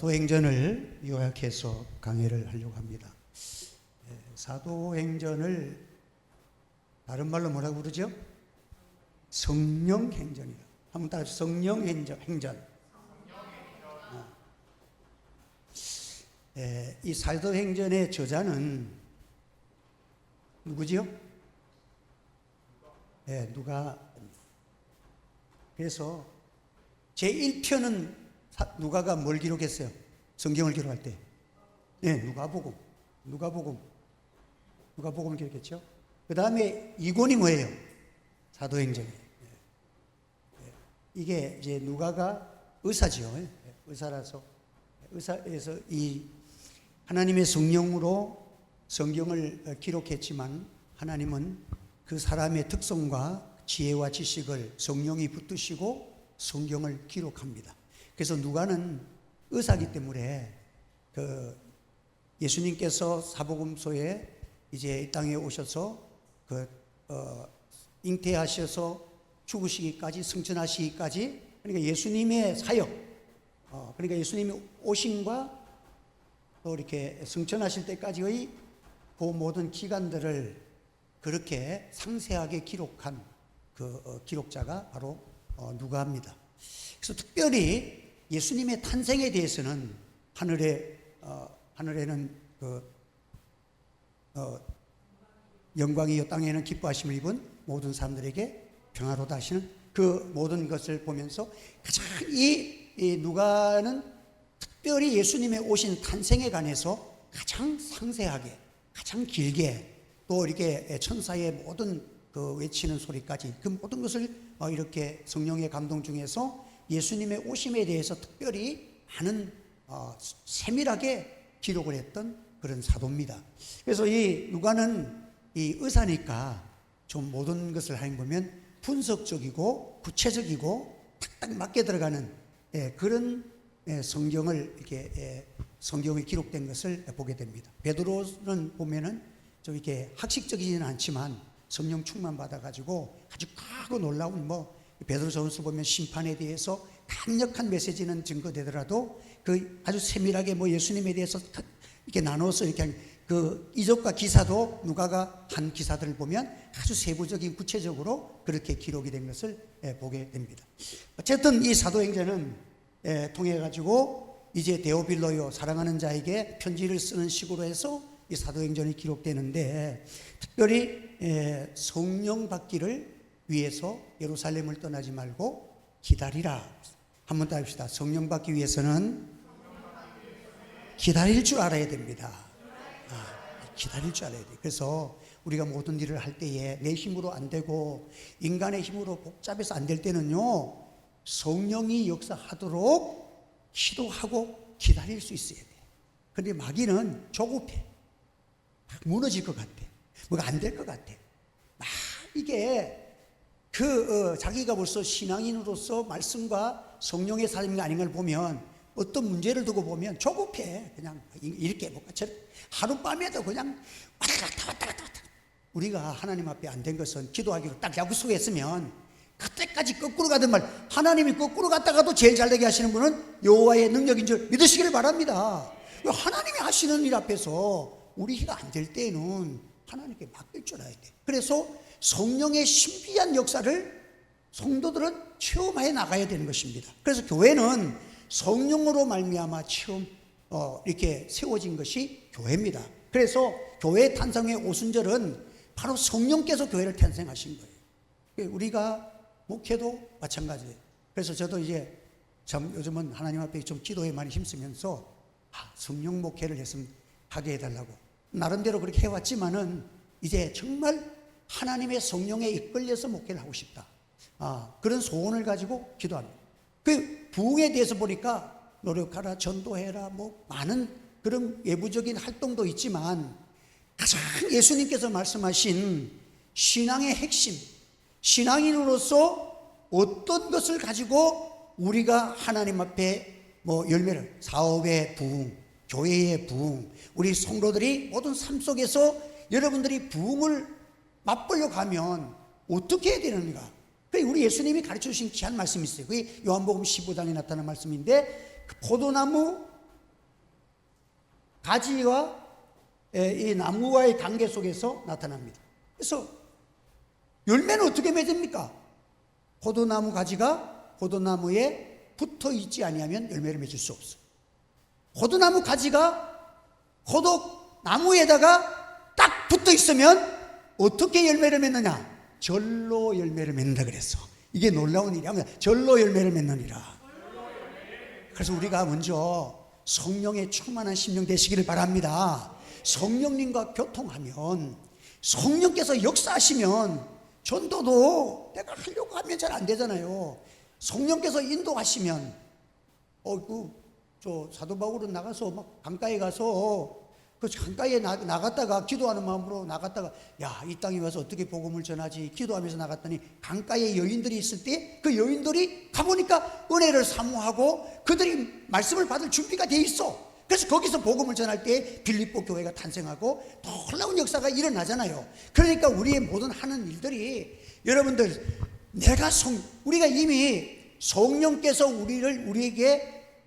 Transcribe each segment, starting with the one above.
사도행전을 요약해서 강의를 하려고 합니다. 사도행전을 다른 말로 뭐라고 부르죠? 성령행전이라. 한번 따라서 성령행전. 이 사도행전의 저자는 누구지요? 누가. 그래서 제1편은 누가가 뭘 기록했어요? 성경을 기록할 때. 누가복음을 기록했죠. 그 다음에 2권이 뭐예요? 사도행전이. 이게 이제 누가가 의사지요. 의사에서 이 하나님의 성령으로 성경을 기록했지만 하나님은 그 사람의 특성과 지혜와 지식을 성령이 붙드시고 성경을 기록합니다. 그래서 누가는 의사이기 때문에 예수님께서 사복음서에 이제 이 땅에 오셔서 잉태하셔서 죽으시기까지 승천하시기까지, 그러니까 예수님의 사역, 그러니까 예수님이 오심과 또 이렇게 승천하실 때까지의 그 모든 기간들을 그렇게 상세하게 기록한 그 기록자가 바로 누가입니다. 그래서 특별히 예수님의 탄생에 대해서는 하늘에는 영광이요 땅에는 기뻐하심을 입은 모든 사람들에게 평화로다 하시는 그 모든 것을 보면서 가장 이 누가는 특별히 예수님의 오신 탄생에 관해서 가장 상세하게, 가장 길게, 또 이렇게 천사의 모든 그 외치는 소리까지 그 모든 것을 이렇게 성령의 감동 중에서 예수님의 오심에 대해서 특별히 많은 세밀하게 기록을 했던 그런 사도입니다. 그래서 이 누가는 이 의사니까 좀 모든 것을 하는 보면 분석적이고 구체적이고 딱딱 맞게 들어가는 그런 성경을 이렇게 성경에 기록된 것을 보게 됩니다. 베드로는 보면은 좀 이렇게 학식적이지는 않지만 성령 충만 받아가지고 아주 크고 놀라운 베드로전서 보면 심판에 대해서 강력한 메시지는 증거되더라도 그 아주 세밀하게 예수님에 대해서 이렇게 나눠서 이렇게 그 이적과 기사도 누가가 한 기사들을 보면 아주 세부적인 구체적으로 그렇게 기록이 된 것을 보게 됩니다. 어쨌든 이 사도행전은 통해 가지고 이제 데오빌로요 사랑하는 자에게 편지를 쓰는 식으로 해서 이 사도행전이 기록되는데, 특별히 성령 받기를 위해서 예루살렘을 떠나지 말고 기다리라. 한번 더 합시다. 성령 받기 위해서는 기다릴 줄 알아야 됩니다. 기다릴 줄 알아야 돼요. 그래서 우리가 모든 일을 할 때에 내 힘으로 안 되고 인간의 힘으로 복잡해서 안 될 때는요, 성령이 역사하도록 기도하고 기다릴 수 있어야 돼. 그런데 마귀는 조급해. 무너질 것 같아. 뭐가 안 될 것 같아. 이게 자기가 벌써 신앙인으로서 말씀과 성령의 삶이 아닌 걸 보면, 어떤 문제를 두고 보면 조급해. 그냥 이렇게 해볼까 저렇게 하룻밤에도 그냥 왔다 갔다. 우리가 하나님 앞에 안 된 것은 기도하기로 딱 약속했으면 그때까지 거꾸로 가든 말, 하나님이 거꾸로 갔다가도 제일 잘 되게 하시는 분은 여호와의 능력인 줄 믿으시기를 바랍니다. 하나님이 하시는 일 앞에서 우리가 안 될 때는 하나님께 맡길 줄 알아야 돼. 그래서 성령의 신비한 역사를 성도들은 체험해 나가야 되는 것입니다. 그래서 교회는 성령으로 말미암아 이렇게 세워진 것이 교회입니다. 그래서 교회 탄생의 오순절은 바로 성령께서 교회를 탄생하신 거예요. 우리가 목회도 마찬가지예요. 그래서 저도 이제 참 요즘은 하나님 앞에 좀 기도에 많이 힘쓰면서 성령 목회를 하게 해달라고 나름대로 그렇게 해왔지만은 이제 정말 하나님의 성령에 이끌려서 목회를 하고 싶다. 그런 소원을 가지고 기도합니다. 그 부흥에 대해서 보니까 노력하라, 전도해라, 많은 그런 외부적인 활동도 있지만 가장 예수님께서 말씀하신 신앙의 핵심, 신앙인으로서 어떤 것을 가지고 우리가 하나님 앞에 열매를, 사업의 부흥, 교회의 부흥, 우리 성도들이 모든 삶 속에서 여러분들이 부흥을 맛보려고 하면 어떻게 해야 되는가? 우리 예수님이 가르쳐 주신 귀한 말씀이 있어요. 그게 요한복음 15장에 나타난 말씀인데, 그 포도나무 가지와 이 나무와의 관계 속에서 나타납니다. 그래서 열매는 어떻게 맺습니까? 포도나무 가지가 포도나무에 붙어 있지 아니하면 열매를 맺을 수 없어. 포도나무 가지가 포도나무에다가 딱 붙어 있으면 어떻게 열매를 맺느냐? 절로 열매를 맺는다 그랬어. 이게 놀라운 일이야. 절로 열매를 맺느니라. 그래서 우리가 먼저 성령에 충만한 심령 되시기를 바랍니다. 성령님과 교통하면, 성령께서 역사하시면 전도도 내가 하려고 하면 잘 안 되잖아요. 성령께서 인도하시면 저 사도 바울은 나가서 막 강가에 가서 그 강가에 나갔다가 기도하는 마음으로 나갔다가 이 땅에 와서 어떻게 복음을 전하지 기도하면서 나갔더니 강가에 여인들이 있을 때 그 여인들이 가보니까 은혜를 사모하고 그들이 말씀을 받을 준비가 돼 있어. 그래서 거기서 복음을 전할 때 빌립보 교회가 탄생하고 놀라운 역사가 일어나잖아요. 그러니까 우리의 모든 하는 일들이, 여러분들, 우리가 이미 성령께서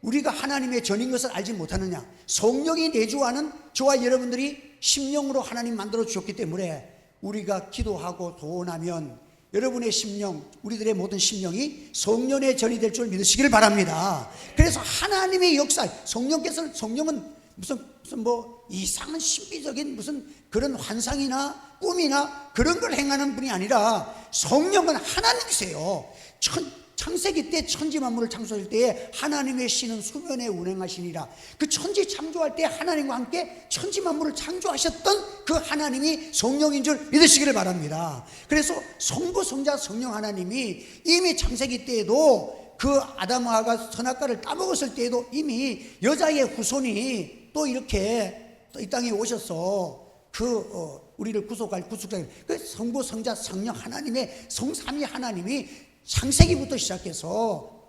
우리가 하나님의 전인 것을 알지 못하느냐? 성령이 내주하는 저와 여러분들이 심령으로 하나님 만들어 주셨기 때문에 우리가 기도하고 도원하면 여러분의 심령, 우리들의 모든 심령이 성령의 전이 될 줄 믿으시기를 바랍니다. 그래서 하나님의 역사, 성령은 무슨 이상한 신비적인 무슨 그런 환상이나 꿈이나 그런 걸 행하는 분이 아니라 성령은 하나님이세요. 창세기 때 천지 만물을 창조할 때에 하나님의 신은 수면에 운행하시니라. 그 천지 창조할 때 하나님과 함께 천지 만물을 창조하셨던 그 하나님이 성령인 줄 믿으시기를 바랍니다. 그래서 성부 성자 성령 하나님이 이미 창세기 때에도 그 아담과 하와가 선악과를 따먹었을 때에도 이미 여자의 후손이 또 이렇게 이 땅에 오셔서 우리를 구속할 구속자, 그 성부 성자 성령 하나님의 성삼위 하나님이 창세기부터 시작해서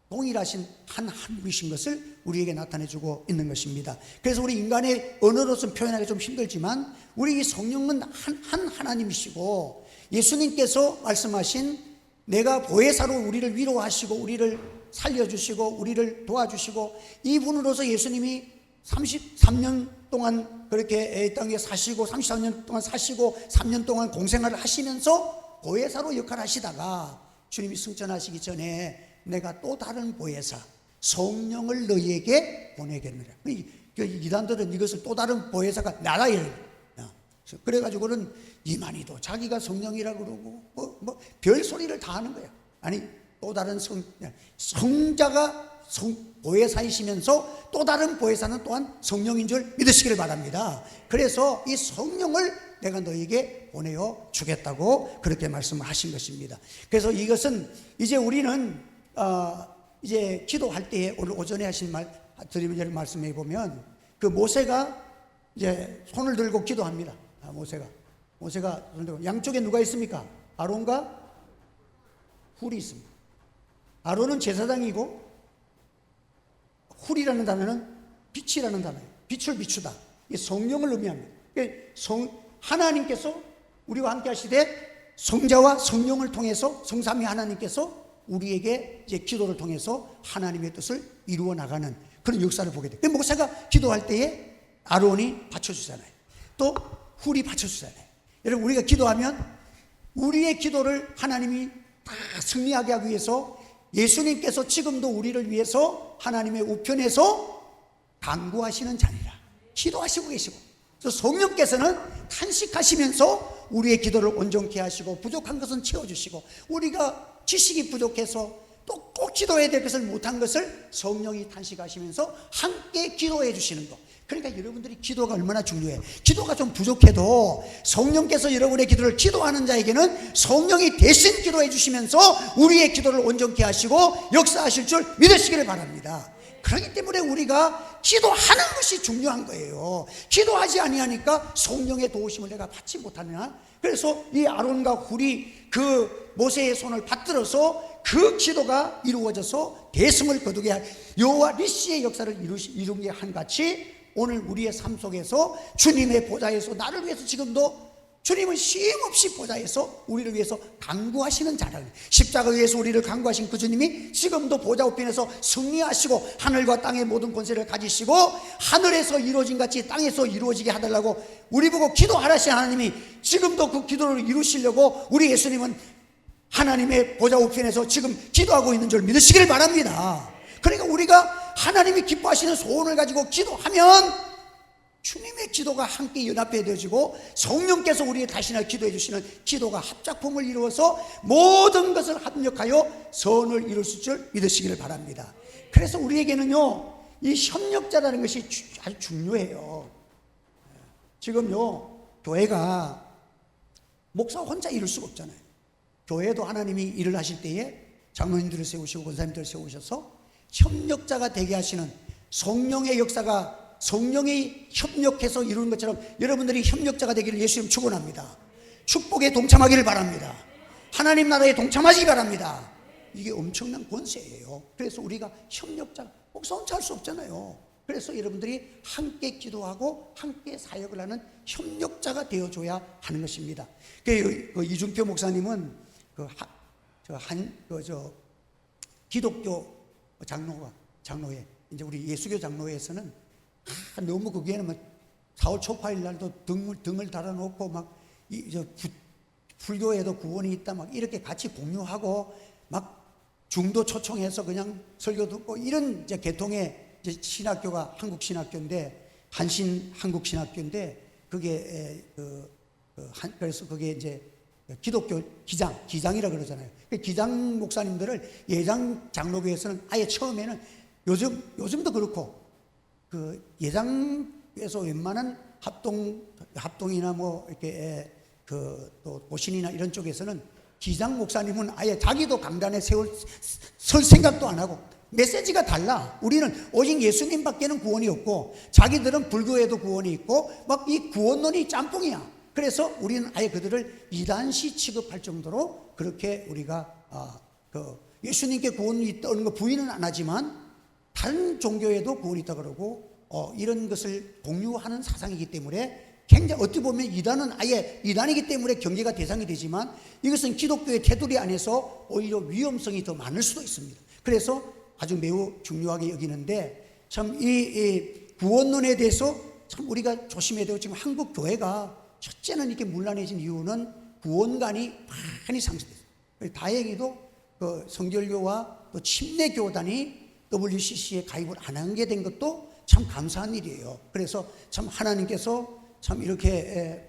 동일하신 한 분이신 것을 우리에게 나타내주고 있는 것입니다. 그래서 우리 인간의 언어로서 표현하기 좀 힘들지만 우리 이 성령은 한 하나님이시고, 예수님께서 말씀하신 내가 보혜사로 우리를 위로하시고 우리를 살려주시고 우리를 도와주시고, 이분으로서 예수님이 33년 동안 그렇게 이 땅에 사시고 33년 동안 사시고 3년 동안 공생활을 하시면서 보혜사로 역할을 하시다가 주님이 승천하시기 전에 내가 또 다른 보혜사 성령을 너희에게 보내겠느라. 이단들은 이것을 또 다른 보혜사가 나라예요. 그래가지고는 이만희도 자기가 성령이라고 그러고 별소리를 다 하는 거야. 아니, 또 다른 성자가 보혜사이시면서 또 다른 보혜사는 또한 성령인 줄 믿으시기를 바랍니다. 그래서 이 성령을 내가 너에게 보내어 주겠다고 그렇게 말씀을 하신 것입니다. 그래서 이것은 이제 우리는 이제 기도할 때에 오늘 오전에 하신 드리는 말씀해 보면 그 모세가 이제 손을 들고 기도합니다. 모세가 손을 들고, 양쪽에 누가 있습니까? 아론과 훌이 있습니다. 아론은 제사장이고 훌이라는 단어는 빛이라는 단어예요. 빛을 비추다. 이 성령을 의미합니다. 하나님께서 우리와 함께 하시되 성자와 성령을 통해서 성삼위 하나님께서 우리에게 이제 기도를 통해서 하나님의 뜻을 이루어 나가는 그런 역사를 보게 돼요. 모세가 기도할 때에 아론이 받쳐주잖아요. 또 훌이 받쳐주잖아요. 여러분, 우리가 기도하면 우리의 기도를 하나님이 다 승리하게 하기 위해서 예수님께서 지금도 우리를 위해서 하나님의 우편에서 간구하시는 자니라. 기도하시고 계시고, 성령께서는 탄식하시면서 우리의 기도를 온전케 하시고 부족한 것은 채워주시고, 우리가 지식이 부족해서 또 꼭 기도해야 될 것을 못한 것을 성령이 탄식하시면서 함께 기도해 주시는 것. 그러니까 여러분들이 기도가 얼마나 중요해. 기도가 좀 부족해도 성령께서 여러분의 기도를 기도하는 자에게는 성령이 대신 기도해 주시면서 우리의 기도를 온전케 하시고 역사하실 줄 믿으시기를 바랍니다. 그렇기 때문에 우리가 기도하는 것이 중요한 거예요. 기도하지 아니하니까 성령의 도우심을 내가 받지 못하느냐. 그래서 이 아론과 훌이 그 모세의 손을 받들어서 그 기도가 이루어져서 대승을 거두게 한 여호와 니시의 역사를 이루게 한 같이 오늘 우리의 삶 속에서 주님의 보좌에서 나를 위해서 지금도 주님은 쉼없이 보좌에서 우리를 위해서 간구하시는 자라. 십자가 위에서 우리를 간구하신 그 주님이 지금도 보좌 우편에서 승리하시고 하늘과 땅의 모든 권세를 가지시고 하늘에서 이루어진 같이 땅에서 이루어지게 하달라고 우리 보고 기도하라신 하나님이 지금도 그 기도를 이루시려고 우리 예수님은 하나님의 보좌 우편에서 지금 기도하고 있는 줄 믿으시기를 바랍니다. 그러니까 우리가 하나님이 기뻐하시는 소원을 가지고 기도하면 주님의 기도가 함께 연합해 되어지고 성령께서 우리의 다시나 기도해 주시는 기도가 합작품을 이루어서 모든 것을 합력하여 선을 이룰 줄 믿으시기를 바랍니다. 그래서 우리에게는요, 이 협력자라는 것이 아주 중요해요. 지금요, 교회가 목사 혼자 이룰 수가 없잖아요. 교회도 하나님이 일을 하실 때에 장로님들을 세우시고 권사님들을 세우셔서 협력자가 되게 하시는 성령의 역사가 성령이 협력해서 이루는 것처럼 여러분들이 협력자가 되기를 예수님 축원합니다. 축복에 동참하기를 바랍니다. 하나님 나라에 동참하시기 바랍니다. 이게 엄청난 권세예요. 그래서 우리가 협력자, 목사 혼자 할 수 없잖아요. 그래서 여러분들이 함께 기도하고 함께 사역을 하는 협력자가 되어줘야 하는 것입니다. 그 이준표 목사님은 기독교 장로회, 이제 우리 예수교 장로회에서는 너무 거기에는 4월 초파일 날도 등을 달아놓고 막 불교에도 구원이 있다 막 이렇게 같이 공유하고 막 중도 초청해서 그냥 설교 듣고 이런 이제 계통의 이제 신학교가 한국 신학교인데 한신 한국 신학교인데 그게 그래서 그게 이제 기독교 기장이라 그러잖아요. 그 기장 목사님들을 예장 장로교에서는 아예 처음에는 요즘도 그렇고 그 예장에서 웬만한 합동이나 뭐 이렇게 또 보신이나 이런 쪽에서는 기장 목사님은 아예 자기도 강단에 설 생각도 안 하고 메시지가 달라. 우리는 오직 예수님밖에는 구원이 없고 자기들은 불교에도 구원이 있고 막 이 구원론이 짬뽕이야. 그래서 우리는 아예 그들을 이단시 취급할 정도로 그렇게 우리가 예수님께 구원이 있다는 거 부인은 안 하지만 다른 종교에도 구원이 있다 그러고 이런 것을 공유하는 사상이기 때문에 굉장히 어떻게 보면 이단은 아예 이단이기 때문에 경계가 대상이 되지만 이것은 기독교의 테두리 안에서 오히려 위험성이 더 많을 수도 있습니다. 그래서 아주 매우 중요하게 여기는데 참 이 구원론에 대해서 참 우리가 조심해야 되고 지금 한국 교회가 첫째는 이렇게 문란해진 이유는 구원관이 많이 상실됐어요. 다행히도 그 성결교와 또 침례교단이 WCC에 가입을 안 하게 된 것도 참 감사한 일이에요. 그래서 참 하나님께서 참 이렇게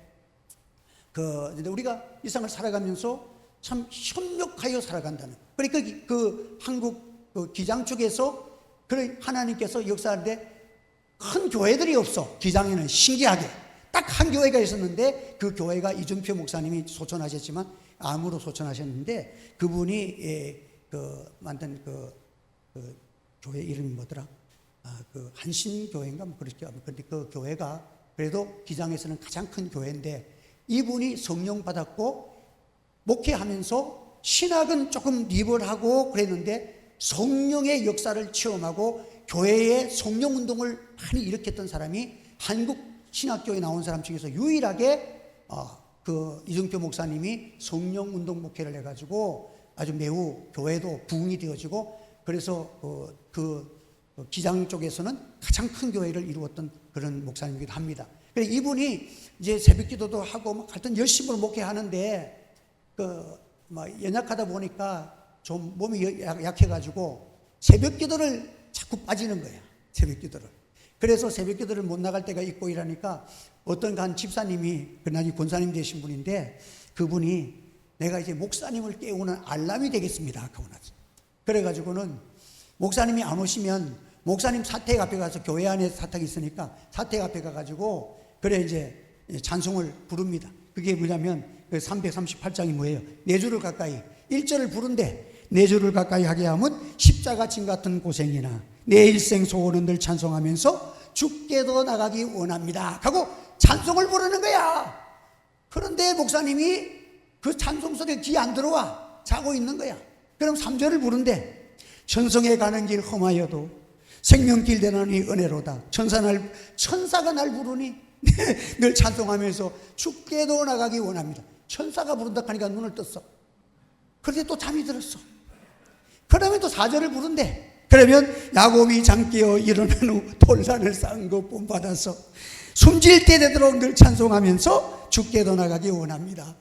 우리가 일상을 살아가면서 참 협력하여 살아간다는. 그러니까 그 한국 그 기장 쪽에서 그런 하나님께서 역사하는데 큰 교회들이 없어. 기장에는 신기하게 딱 한 교회가 있었는데 그 교회가 이준표 목사님이 소천하셨지만 암으로 소천하셨는데 그분이 만든 그 교회 이름이 뭐더라? 그 한신교회인가 뭐 그렇게. 근데 그 교회가 그래도 기장에서는 가장 큰 교회인데 이분이 성령 받았고 목회하면서 신학은 조금 리벌하고 그랬는데 성령의 역사를 체험하고 교회의 성령 운동을 많이 일으켰던 사람이 한국 신학교에 나온 사람 중에서 유일하게 그 이준표 목사님이 성령 운동 목회를 해가지고 아주 매우 교회도 부흥이 되어지고 그래서 그 기장 쪽에서는 가장 큰 교회를 이루었던 그런 목사님이기도 합니다. 그래서 이분이 이제 새벽 기도도 하고 막 하여튼 열심으로 목회하는데 연약하다 보니까 좀 몸이 약해가지고 새벽 기도를 자꾸 빠지는 거야. 새벽 기도를. 그래서 새벽 기도를 못 나갈 때가 있고 이러니까 어떤 간 집사님이 그날이 권사님 되신 분인데 그분이 내가 이제 목사님을 깨우는 알람이 되겠습니다 하고 나서 그래가지고는 목사님이 안 오시면 목사님 사택 앞에 가서 교회 안에 사택이 있으니까 사택 앞에 가가지고 그래 이제 찬송을 부릅니다. 그게 뭐냐면 338장이 뭐예요? 4주를 가까이 1절을 부른데 4주를 가까이 하게 하면 십자가 진 같은 고생이나 내 일생 소원은 늘 찬송하면서 죽게도 나가기 원합니다 하고 찬송을 부르는 거야. 그런데 목사님이 그 찬송 소리에 귀 안 들어와. 자고 있는 거야. 그럼 3절을 부른대. 천성에 가는 길 험하여도 생명길 되나니 은혜로다. 천사가 날 부르니 늘 찬송하면서 주께도 나가기 원합니다. 천사가 부른다 하니까 눈을 떴어. 그런데 또 잠이 들었어. 그러면 또 4절을 부른대. 그러면 야곱이 잠깨어 일어난 후 돌산을 쌓은 것 본받아서 숨질 때 되도록 늘 찬송하면서 주께도 나가기 원합니다.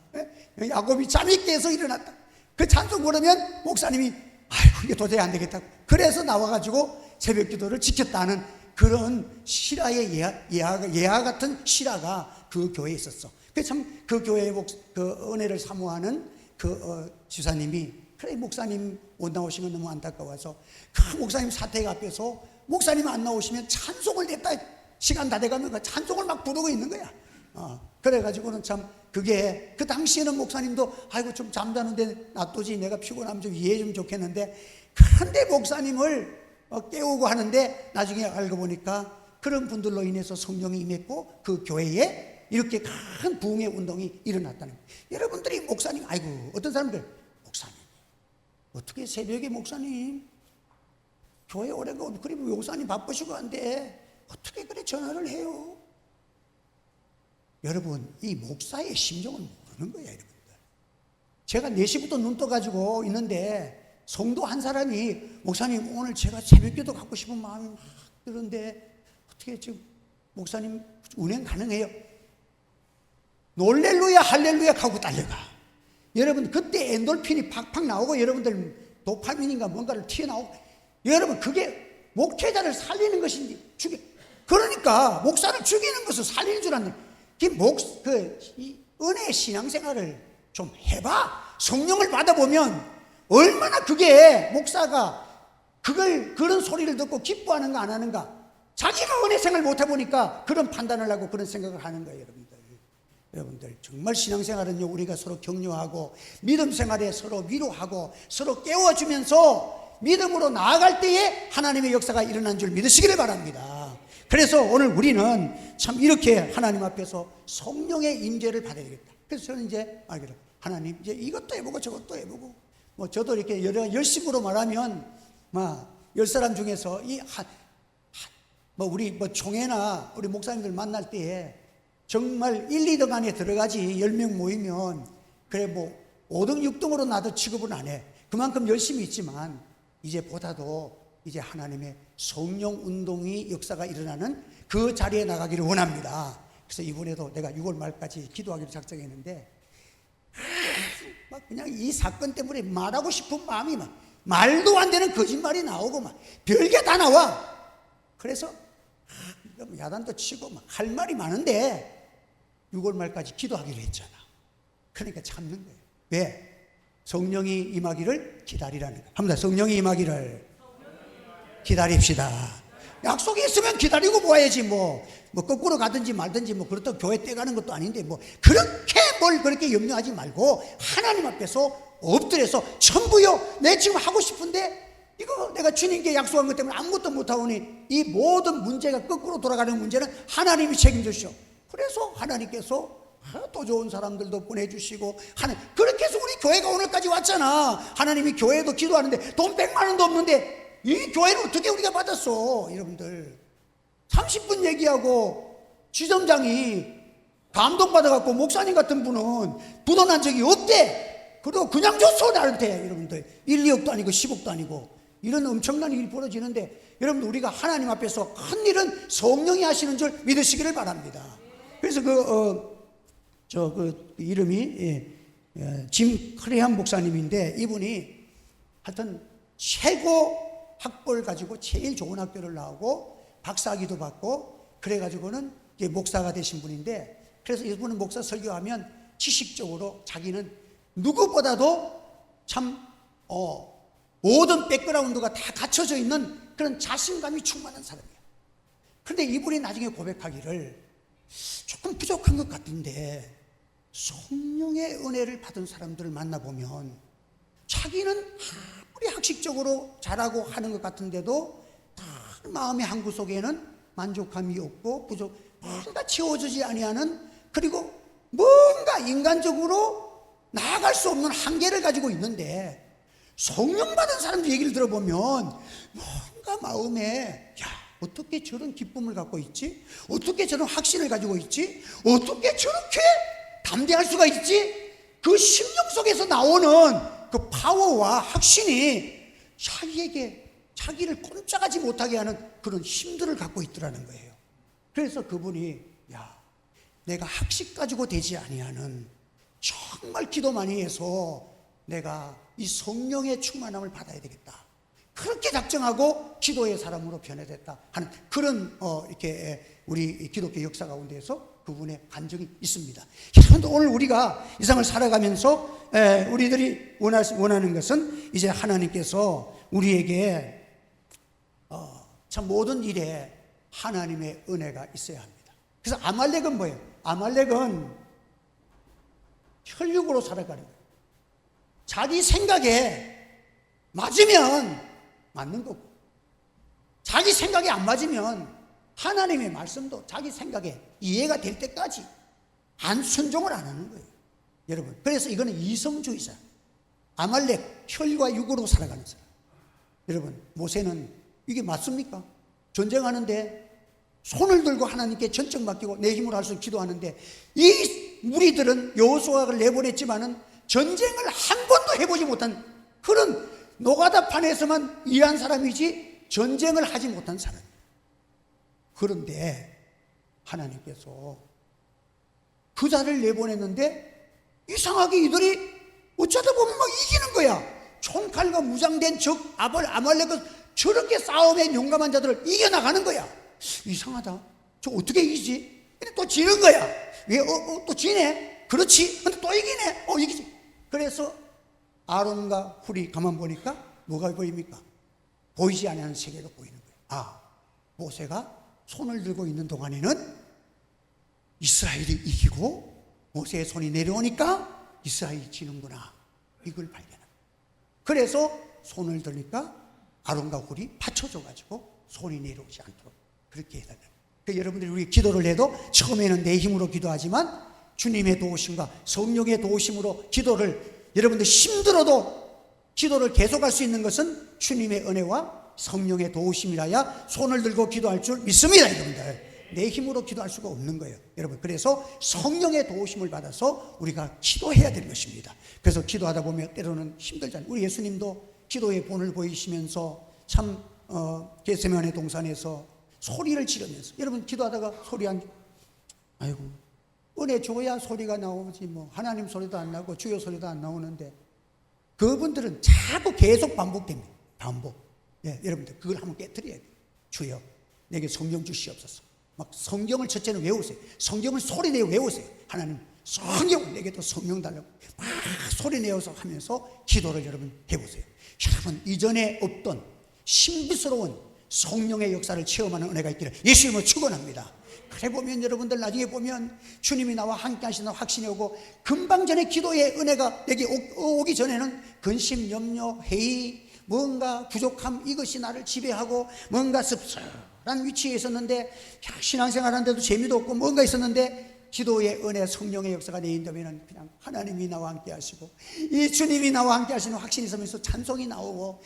야곱이 잠이 깨서 일어났다. 그 찬송 부르면 목사님이 아이고 이게 도저히 안 되겠다고, 그래서 나와가지고 새벽 기도를 지켰다는 그런 실화의 예화 같은 실화가 그 교회에 있었어. 그 참 그 교회의 그 은혜를 사모하는 그 지사님이, 그래 목사님 못 나오시면 너무 안타까워서 그 목사님 사택 앞에서 목사님 안 나오시면 찬송을 냈다. 시간 다 돼가면 찬송을 막 부르고 있는 거야. 그래가지고는 참 그게 그 당시에는 목사님도 아이고 좀 잠자는데 놔두지, 내가 피곤하면 좀 이해해 주면 좋겠는데, 그런데 목사님을 깨우고 하는데 나중에 알고 보니까 그런 분들로 인해서 성령이 임했고 그 교회에 이렇게 큰 부흥의 운동이 일어났다는 거예요. 여러분들이 목사님, 아이고 어떤 사람들 목사님 어떻게 새벽에 목사님 교회 오래 가고 그리고 목사님 바쁘시고 한데 어떻게 그래 전화를 해요? 여러분 이 목사의 심정을 모르는 거예요. 여러분들, 제가 4시부터 눈 떠가지고 있는데 성도 한 사람이 목사님 오늘 제가 새벽기도 갖고 싶은 마음이 막 드는데 어떻게 지금 목사님 운행 가능해요? 놀렐루야 할렐루야 하고 달려가. 여러분 그때 엔돌핀이 팍팍 나오고 여러분들 도파민인가 뭔가를 튀어나오고, 여러분 그게 목회자를 살리는 것인지 그러니까 목사를 죽이는 것을 살리는 줄 아는 이 은혜의 신앙생활을 좀 해봐. 성령을 받아보면 얼마나 그게 목사가 그런 소리를 듣고 기뻐하는가 안 하는가, 자기가 은혜 생활 못 해보니까 그런 판단을 하고 그런 생각을 하는 거예요. 여러분들 정말 신앙생활은요, 우리가 서로 격려하고 믿음 생활에 서로 위로하고 서로 깨워주면서 믿음으로 나아갈 때에 하나님의 역사가 일어난 줄 믿으시기를 바랍니다. 그래서 오늘 우리는 참 이렇게 하나님 앞에서 성령의 임재를 받아야 되겠다. 그래서 저는 이제 알기로 하나님 이제 이것도 해보고 저것도 해보고, 뭐 저도 이렇게 열심으로 말하면 막 10사람 중에서 우리 총회나 우리 목사님들 만날 때에 정말 1, 2등 안에 들어가지 10명 모이면 그래 뭐 5등, 6등으로 나도 취급은 안 해. 그만큼 열심히 있지만 이제 보다도 이제 하나님의 성령 운동이 역사가 일어나는 그 자리에 나가기를 원합니다. 그래서 이번에도 내가 6월 말까지 기도하기로 작정했는데 막 그냥 이 사건 때문에 말하고 싶은 마음이 막 말도 안 되는 거짓말이 나오고 막 별게 다 나와. 그래서 야단도 치고 막 할 말이 많은데 6월 말까지 기도하기로 했잖아. 그러니까 참는 거예요. 왜? 성령이 임하기를 기다리라는 거예요. 합니다. 성령이 임하기를 기다립시다. 약속이 있으면 기다리고 모아야지 뭐 거꾸로 가든지 말든지 뭐 그렇다고 교회 떼가는 것도 아닌데 뭐 그렇게 뭘 그렇게 염려하지 말고 하나님 앞에서 엎드려서 천부여 내 지금 하고 싶은데 이거 내가 주님께 약속한 것 때문에 아무것도 못하오니 이 모든 문제가 거꾸로 돌아가는 문제는 하나님이 책임져 주시오. 그래서 하나님께서 또 좋은 사람들도 보내주시고 그렇게 해서 우리 교회가 오늘까지 왔잖아. 하나님이 교회도 기도하는데 돈 100만 원도 없는데 이 교회를 어떻게 우리가 받았어? 여러분들 30분 얘기하고 지점장이 감동받아갖고 목사님 같은 분은 부도난 적이 없대. 그리고 그냥 줬어 나한테. 여러분들 1, 2억도 아니고 10억도 아니고 이런 엄청난 일이 벌어지는데 여러분들 우리가 하나님 앞에서 큰 일은 성령이 하시는 줄 믿으시기를 바랍니다. 그래서 이름이 짐 크레한 목사님인데 이분이 하여튼 최고 학벌 가지고 제일 좋은 학교를 나오고 박사학위도 받고 그래가지고는 목사가 되신 분인데, 그래서 이분은 목사 설교하면 지식적으로 자기는 누구보다도 참 모든 백그라운드가 다 갖춰져 있는 그런 자신감이 충만한 사람이에요. 그런데 이분이 나중에 고백하기를 조금 부족한 것 같은데 성령의 은혜를 받은 사람들을 만나보면 자기는 아무리 학식적으로 잘하고 하는 것 같은데도 다 마음의 한구석에는 만족감이 없고 뭔가 채워지지 아니하는, 그리고 뭔가 인간적으로 나아갈 수 없는 한계를 가지고 있는데 성령 받은 사람들 얘기를 들어보면 뭔가 마음에 어떻게 저런 기쁨을 갖고 있지? 어떻게 저런 확신을 가지고 있지? 어떻게 저렇게 담대할 수가 있지? 그 심령 속에서 나오는 그 파워와 확신이 자기를 꼼짝하지 못하게 하는 그런 힘들을 갖고 있더라는 거예요. 그래서 그분이 내가 학식 가지고 되지 아니하는 정말 기도 많이 해서 내가 이 성령의 충만함을 받아야 되겠다. 그렇게 작정하고 기도의 사람으로 변해됐다 하는 그런 이렇게 우리 기독교 역사 가운데에서 그분의 간증이 있습니다. 그런데 오늘 우리가 이 세상을 살아가면서 우리들이 원하는 것은 이제 하나님께서 우리에게 참 모든 일에 하나님의 은혜가 있어야 합니다. 그래서 아말렉은 뭐예요? 아말렉은 혈육으로 살아가는 거예요. 자기 생각에 맞으면 맞는 거고, 자기 생각에 안 맞으면 하나님의 말씀도 자기 생각에 이해가 될 때까지 순종을 안 하는 거예요. 여러분, 그래서 이거는 이성주의자, 아말렉, 혈과 육으로 살아가는 사람. 여러분, 모세는 이게 맞습니까? 전쟁하는데 손을 들고 하나님께 전적 맡기고 내 힘으로 할 수 기도하는데, 이 무리들은 여호수아를 내보냈지만은 전쟁을 한 번도 해보지 못한 그런 노가다판에서만 일한 사람이지 전쟁을 하지 못한 사람이에요. 그런데 하나님께서 그 자를 내보냈는데 이상하게 이들이 어쩌다 보면 막 이기는 거야. 총칼과 무장된 적 아말렉은 저렇게 싸움에 용감한 자들을 이겨나가는 거야. 이상하다. 저 어떻게 이기지? 근데 또 지는 거야. 왜? 또 지네? 그렇지. 근데 또 이기네? 이기지. 그래서 아론과 훌이 가만 보니까 뭐가 보입니까? 보이지 않는 세계가 보이는 거예요. 모세가 손을 들고 있는 동안에는 이스라엘이 이기고 모세의 손이 내려오니까 이스라엘이 지는구나. 이걸 발견합니다. 그래서 손을 들니까 아론과 훌이 받쳐줘가지고 손이 내려오지 않도록 그렇게 해달라요. 여러분들이 우리 기도를 해도 처음에는 내 힘으로 기도하지만 주님의 도우심과 성령의 도우심으로 기도를, 여러분들 힘들어도 기도를 계속할 수 있는 것은 주님의 은혜와 성령의 도우심이라야 손을 들고 기도할 줄 믿습니다. 여러분들, 내 힘으로 기도할 수가 없는 거예요. 여러분, 그래서 성령의 도우심을 받아서 우리가 기도해야 되는 것입니다. 그래서 기도하다 보면 때로는 힘들잖아요. 우리 예수님도 기도의 본을 보이시면서 참 겟세마네 동산에서 소리를 지르면서, 여러분 기도하다가 소리 아이고 은혜 줘야 소리가 나오지 뭐 하나님 소리도 안 나고 주여 소리도 안 나오는데, 그분들은 자꾸 계속 반복됩니다. 반복. 여러분들 그걸 한번 깨트려야 돼요. 주여 내게 성령 주시옵소서. 막 성경을 첫째는 외우세요. 성경을 소리내어 외우세요. 하나님 성령, 내게도 성령 달라고 막 소리내어서 하면서 기도를 여러분 해보세요. 여러분, 이전에 없던 신비스러운 성령의 역사를 체험하는 은혜가 있기를 예수님을 축원합니다. 그래 보면 여러분들 나중에 보면 주님이 나와 함께 하시는 확신이 오고, 금방 전에 기도의 은혜가 내게 오기 전에는 근심, 염려, 회의, 뭔가 부족함, 이것이 나를 지배하고 뭔가 씁쓸한 위치에 있었는데, 신앙생활 하는데도 재미도 없고 뭔가 있었는데, 기도의 은혜, 성령의 역사가 내인다면 그냥 하나님이 나와 함께 하시고 이 주님이 나와 함께 하시는 확신이 있으면서 찬송이 나오고,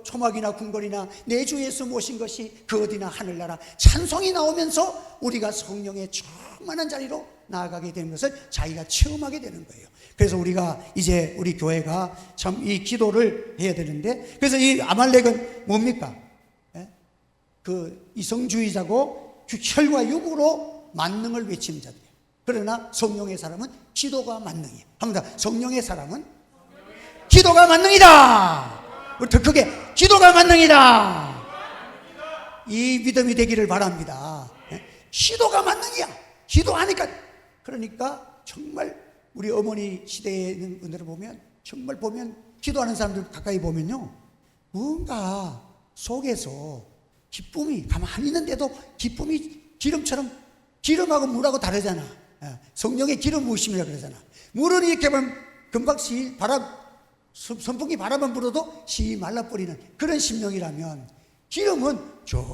초막이나 궁궐이나 내 주 예수 모신 것이 그 어디나 하늘나라, 찬송이 나오면서 우리가 성령의 충만한 자리로 나아가게 되는 것을 자기가 체험하게 되는 거예요. 그래서 우리가 이제 우리 교회가 참 이 기도를 해야 되는데, 그래서 이 아말렉은 뭡니까? 그 이성주의자고 혈과 육으로 만능을 외치는 자들이에요. 그러나 성령의 사람은 기도가 만능이에요. 합니다. 성령의 사람은 기도가 만능이다. 우리 더 크게 기도가 만능이다. 이 믿음이 되기를 바랍니다. 기도가 만능이야. 기도하니까. 그러니까 정말 우리 어머니 시대에 있는 분들을 보면, 정말 보면 기도하는 사람들 가까이 보면요, 뭔가 속에서 기쁨이 가만히 있는데도 기쁨이 기름처럼, 기름하고 물하고 다르잖아. 성령의 기름 부으심이라고 그러잖아. 물은 이렇게 보면 금방 선풍기 바람만 불어도 시 말라버리는 그런 심령이라면, 기름은 쭉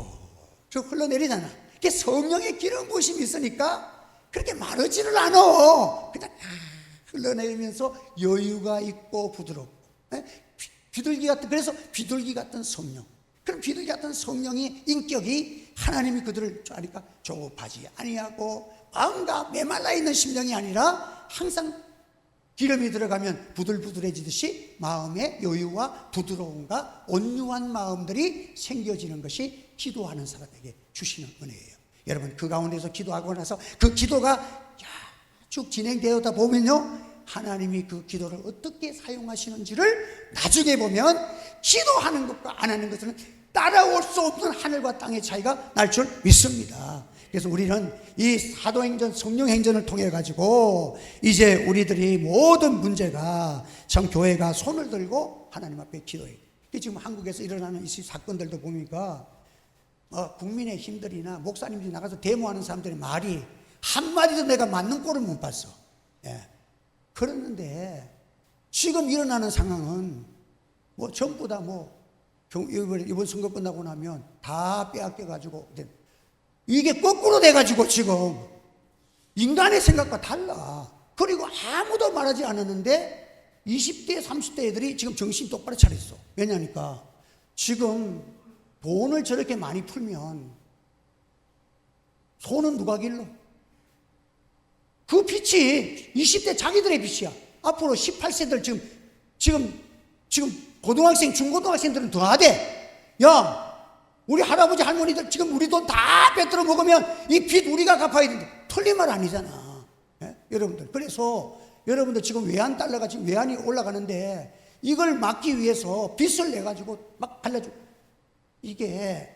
흘러내리잖아. 그게 성령의 기름 부으심이 있으니까 그렇게 마르지를 않아. 그냥 흘러내리면서 여유가 있고 부드럽고, 비둘기 같은, 그래서 비둘기 같은 성령, 그럼 비둘기 같은 성령의 인격이 하나님이 그들을 아니까 조급하지 아니하고 마음과 메말라 있는 심령이 아니라 항상 기름이 들어가면 부들부들해지듯이 마음의 여유와 부드러움과 온유한 마음들이 생겨지는 것이 기도하는 사람에게 주시는 은혜예요. 여러분, 그 가운데서 기도하고 나서 그 기도가 쭉 진행되어다 보면요, 하나님이 그 기도를 어떻게 사용하시는지를 나중에 보면 기도하는 것과 안 하는 것은 따라올 수 없는 하늘과 땅의 차이가 날 줄 믿습니다. 그래서 우리는 이 사도행전, 성령행전을 통해 가지고 이제 우리들이 모든 문제가 참 교회가 손을 들고 하나님 앞에 기도해요. 지금 한국에서 일어나는 이 사건들도 보니까 국민의 힘들이나 목사님들이 나가서 데모하는 사람들의 말이 한마디도 내가 맞는 꼴을 못 봤어. 예. 그랬는데 지금 일어나는 상황은 뭐 전부 다 이번 선거 끝나고 나면 다 빼앗겨가지고 이게 거꾸로 돼가지고 지금 인간의 생각과 달라. 그리고 아무도 말하지 않았는데 20대 30대 애들이 지금 정신 똑바로 차렸어. 왜냐니까 지금 돈을 저렇게 많이 풀면 손은 누가 길러? 그 빚이 20대 자기들의 빚이야. 앞으로 18세들 지금 고등학생, 중고등학생들은 더 하대. 야, 우리 할아버지 할머니들 지금 우리 돈 다 뺏들어 먹으면 이 빚 우리가 갚아야 된다. 틀린 말 아니잖아. 예? 여러분들. 그래서 여러분들 지금 외환 달러가 지금 외환이 올라가는데 이걸 막기 위해서 빚을 내가지고 막 발라주고 이게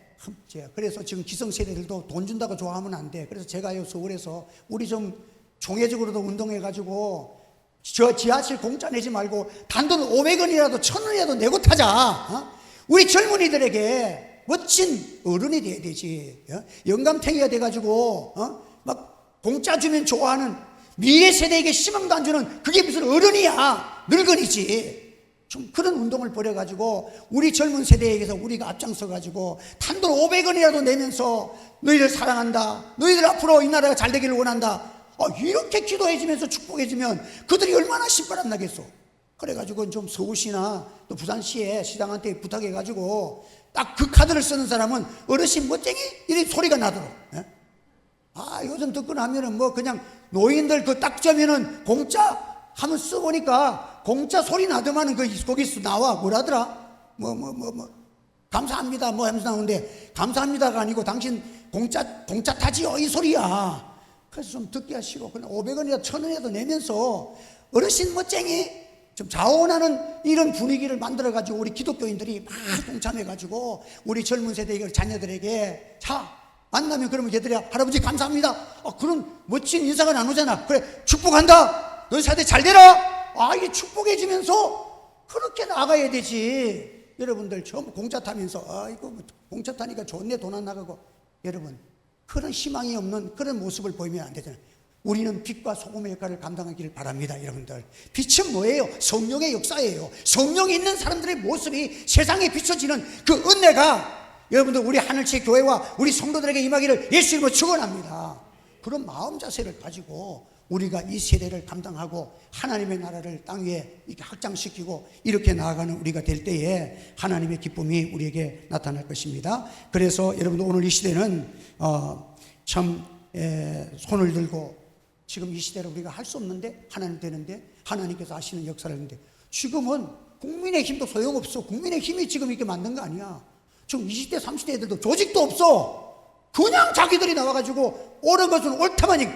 그래서 지금 기성세대들도 돈 준다고 좋아하면 안 돼. 그래서 제가요 서울에서 우리 좀 종회적으로도 운동해가지고 저 지하철 공짜 내지 말고 단돈 500원이라도 1000원이라도 내고 타자. 우리 젊은이들에게 멋진 어른이 돼야 되지. 영감탱이가 돼가지고 막 공짜 주면 좋아하는 미래 세대에게 희망도 안 주는 그게 무슨 어른이야. 늙은이지. 좀 그런 운동을 벌여가지고 우리 젊은 세대에게서 우리가 앞장서가지고 단돈 500원이라도 내면서 너희들 사랑한다. 너희들 앞으로 이 나라가 잘 되기를 원한다. 이렇게 기도해주면서 축복해주면 그들이 얼마나 신바람 나겠어. 그래가지고 좀 서울시나 또 부산시에 시장한테 부탁해가지고 딱 그 카드를 쓰는 사람은 어르신 멋쟁이 이런 소리가 나도록. 요즘 듣고 나면은 뭐 그냥 노인들 그 딱 저면은 공짜 하면 써보니까 공짜 소리 나더만은 거기서 나와. 뭐라더라? 감사합니다. 뭐 하면서 나오는데 감사합니다가 아니고 당신 공짜 타지요? 이 소리야. 그래서 좀 듣기 하시고 그냥 500원이나 1000원이라도 내면서 어르신 멋쟁이 좀 자원하는 이런 분위기를 만들어가지고 우리 기독교인들이 막 동참해가지고 우리 젊은 세대의 자녀들에게 자 만나면 그러면 걔들이 할아버지 감사합니다. 그런 멋진 인사가 나누잖아. 그래 축복한다. 너희 세대 잘 되라. 이게 축복해주면서 그렇게 나가야 되지. 여러분들 전부 공짜 타면서 이거 공짜 타니까 좋네 돈 안 나가고. 여러분 그런 희망이 없는 그런 모습을 보이면 안 되잖아요. 우리는 빛과 소금의 역할을 감당하기를 바랍니다. 여러분들 빛은 뭐예요? 성령의 역사예요. 성령이 있는 사람들의 모습이 세상에 비춰지는 그 은혜가 여러분들 우리 하늘채 교회와 우리 성도들에게 임하기를 예수 이름으로 축원합니다. 그런 마음 자세를 가지고 우리가 이 세대를 감당하고 하나님의 나라를 땅 위에 이렇게 확장시키고 이렇게 나아가는 우리가 될 때에 하나님의 기쁨이 우리에게 나타날 것입니다. 그래서 여러분들 오늘 이 시대는 손을 들고 지금 이 시대를 우리가 할 수 없는데 하나님 되는데 하나님께서 하시는 역사를 하는데 지금은 국민의 힘도 소용없어. 국민의 힘이 지금 이렇게 만든 거 아니야. 지금 20대 30대 애들도 조직도 없어. 그냥 자기들이 나와가지고 옳은 것은 옳다마니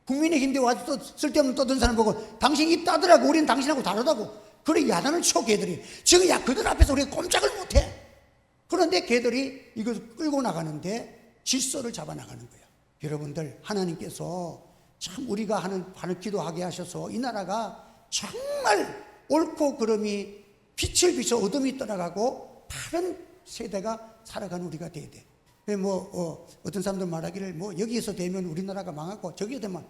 국민의 힘대 와서 쓸데없는 떠든 사람 보고 당신 입 따더라고. 우리는 당신하고 다르다고. 그래 야단을 쳐 걔들이. 지금 그들 앞에서 우리가 꼼짝을 못해. 그런데 걔들이 이것을 끌고 나가는데 질서를 잡아나가는 거야. 여러분들 하나님께서 참 우리가 하는 기도하게 하셔서 이 나라가 정말 옳고 그름이 빛을 비춰 어둠이 떠나가고 다른 세대가 살아가는 우리가 돼야 돼. 어떤 사람들 말하기를 여기에서 되면 우리나라가 망하고 저기에 되면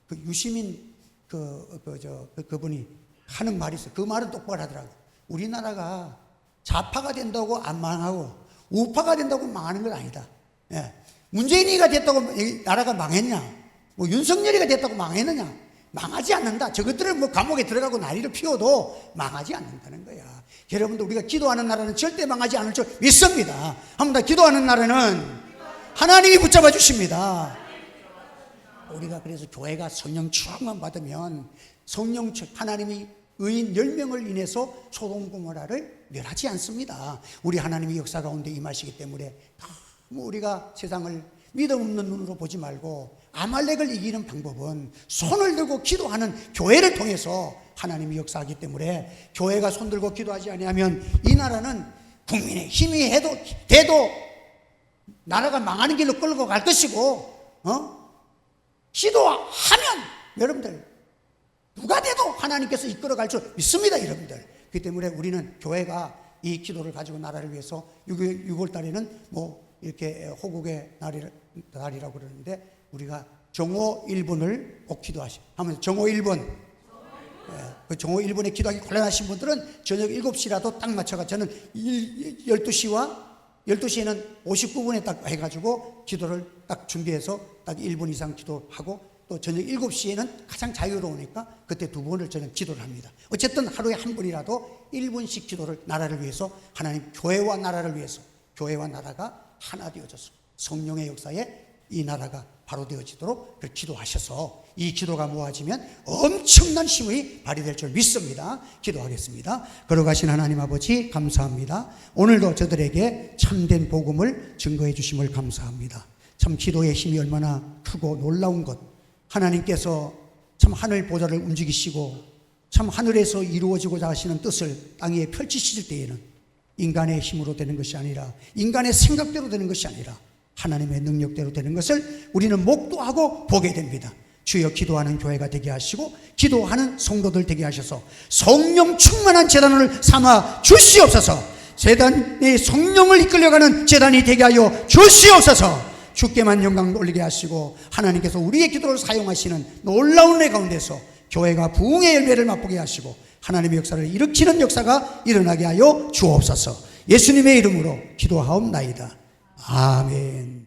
그 유시민 그분이 하는 말이 있어. 그 말은 똑바로 하더라고. 우리나라가 좌파가 된다고 안 망하고 우파가 된다고 망하는 건 아니다. 예. 문재인이가 됐다고 나라가 망했냐? 윤석열이가 됐다고 망했느냐? 망하지 않는다. 저것들은 뭐 감옥에 들어가고 난리를 피워도 망하지 않는다는 거야. 여러분들, 우리가 기도하는 나라는 절대 망하지 않을 줄 믿습니다. 한번 더, 기도하는 나라는 하나님이 붙잡아 주십니다. 우리가 그래서 교회가 성령 충만 받으면 성령 하나님이 의인 10명을 인해서 소돔 고모라를 멸하지 않습니다. 우리 하나님의 역사 가운데 임하시기 때문에 너무 우리가 세상을 믿음 없는 눈으로 보지 말고, 아말렉을 이기는 방법은 손을 들고 기도하는 교회를 통해서 하나님이 역사하기 때문에, 교회가 손 들고 기도하지 아니하면 이 나라는 국민의 힘이 돼도 나라가 망하는 길로 끌고 갈 것이고, 기도하면 여러분들 누가 돼도 하나님께서 이끌어갈 줄 믿습니다, 여러분들. 그렇기 때문에 우리는 교회가 이 기도를 가지고 나라를 위해서 6월 달에는 뭐 이렇게 호국의 날이라고 그러는데, 우리가 정오 1분을 꼭 하면 정오 1분. 그 정오 1분에 기도하기 곤란하신 분들은 저녁 7시라도 딱 맞춰가, 저는 12시에는 59분에 딱 해가지고 기도를 딱 준비해서 딱 1분 이상 기도하고, 또 저녁 7시에는 가장 자유로우니까 그때 2번을 저는 기도를 합니다. 어쨌든 하루에 한 번이라도 1분씩 기도를, 나라를 위해서, 하나님 교회와 나라를 위해서, 교회와 나라가 하나 되어져서 성령의 역사에 이 나라가 바로 되어지도록 기도하셔서, 이 기도가 모아지면 엄청난 힘이 발휘될 줄 믿습니다. 기도하겠습니다. 걸어가신 하나님 아버지, 감사합니다. 오늘도 저들에게 참된 복음을 증거해 주심을 감사합니다. 참 기도의 힘이 얼마나 크고 놀라운 것, 하나님께서 참 하늘 보좌를 움직이시고 참 하늘에서 이루어지고자 하시는 뜻을 땅 위에 펼치실 때에는 인간의 힘으로 되는 것이 아니라, 인간의 생각대로 되는 것이 아니라 하나님의 능력대로 되는 것을 우리는 목도하고 보게 됩니다. 주여, 기도하는 교회가 되게 하시고 기도하는 성도들 되게 하셔서 성령 충만한 제단을 삼아 주시옵소서. 제단의 성령을 이끌려가는 제단이 되게 하여 주시옵소서. 주께만 영광 올리게 하시고, 하나님께서 우리의 기도를 사용하시는 놀라운 애 가운데서 교회가 부흥의 열매를 맛보게 하시고 하나님의 역사를 일으키는 역사가 일어나게 하여 주옵소서. 예수님의 이름으로 기도하옵나이다. 아멘.